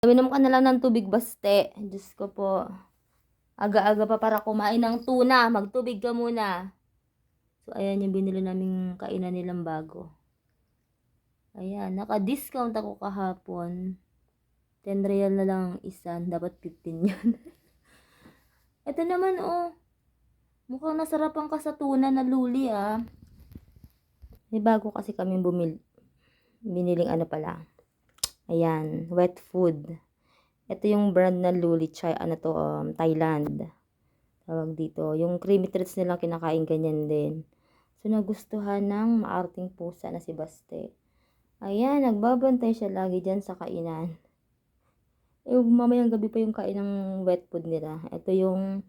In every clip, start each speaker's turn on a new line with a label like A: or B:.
A: Uminom ka na lang ng tubig, baste. Diyos ko po. Aga-aga pa para kumain ng tuna. Magtubig ka muna. So, ayan yung binili naming kainan nilang bago. Ayan, naka-discount ako kahapon. 10 real na lang isa. Dapat 15 yun. Ito naman, oh. Mukhang nasarapan ka sa tuna na luli, ah. May bago kasi kami biniling ano pala. Ayan, wet food. Ito yung brand na Luli Chai, ano to, Thailand. Tawag dito. Yung creamy treats nila kinakain ganyan din. So, nagustuhan ng maarting pusa na si Baste. Ayan, nagbabantay siya lagi dyan sa kainan. Mamayang gabi pa yung kain ng wet food nila. Ito yung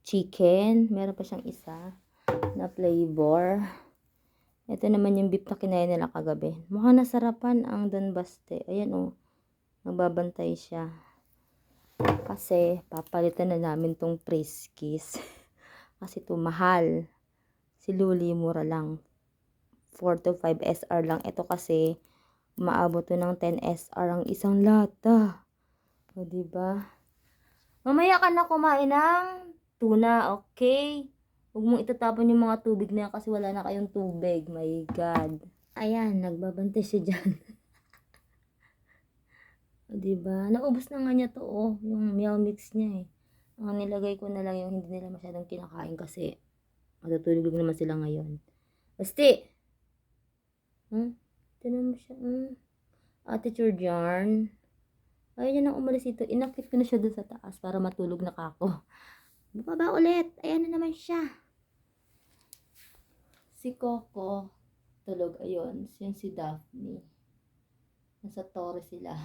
A: chicken. Meron pa siyang isa na flavor. Ito naman yung beef na kinain nila kagabi. Mukhang nasarapan ang Don Baste. Ayan oh. Nagbabantay siya. Kasi papalitan na namin tong Friskies. Kasi ito mahal. Si Luli mura lang. 4 to 5 SR lang. Ito kasi maabot to ng 10 SR ang isang lata. O diba? Mamaya ka na kumain ng tuna, okay? Huwag mong itatapon yung mga tubig na yan kasi wala na kayong tubig. My God. Ayan, nagbabantay siya dyan. O, diba? Naubos na nga niya to, oh. Yung meow mix niya, eh. Ang nilagay ko na lang yung hindi nila masyadong kinakain kasi matutulog naman sila ngayon. Basti! Tinan mo siya, Attitude yarn. Ayaw niya nang umalis ito. Inakit ko na siya dun sa taas para matulog na kako. Baba ulit. Ayan na naman siya. Si Coco, tulog. Ayun. Yan si Daphne. Nasa Torre sila.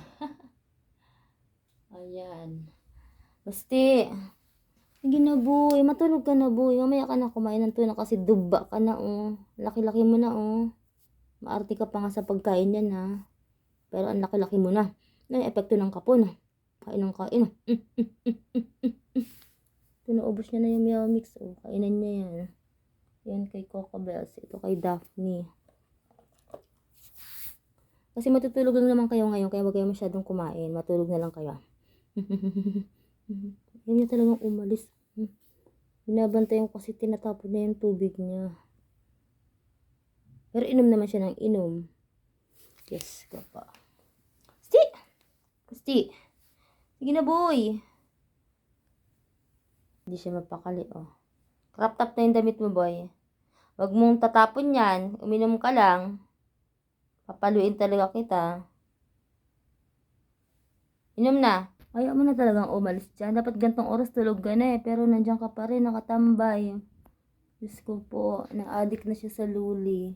A: Ayan. Basti. Sige na, boy. Matulog ka na, boy. Mamaya ka na kumain ng tuna kasi duba ka na, oh. Laki-laki mo na, oh. Maarte ka pa nga sa pagkain yan, ha. Pero ang laki-laki mo na. Ano yung epekto ng kapon? Kain ng kain. Ito, naubos niya na yung meow mix, oh. Kainan niya yan. Yan kay Coco Bells. Ito kay Daphne. Kasi matutulog lang naman kayo ngayon, kaya wag kayo masyadong kumain. Matulog na lang kayo. Yan niya talagang umalis. Binabantayan ko kasi tinatapon na yung tubig niya. Pero inom naman siya ng inom. Yes, papa. Sti! Sti! Sige na, boy. Hindi siya mapakali, oh. Crop top na yung damit mo, boy. Wag mong tatapon yan. Uminom ka lang. Papaluin talaga kita. Inom na. Ayaw mo na talagang umalis dyan. Dapat gantong oras tulog ka na, eh. Pero nandiyan ka pa rin, nakatambay. Diyos ko po, na-addict na siya sa Luli.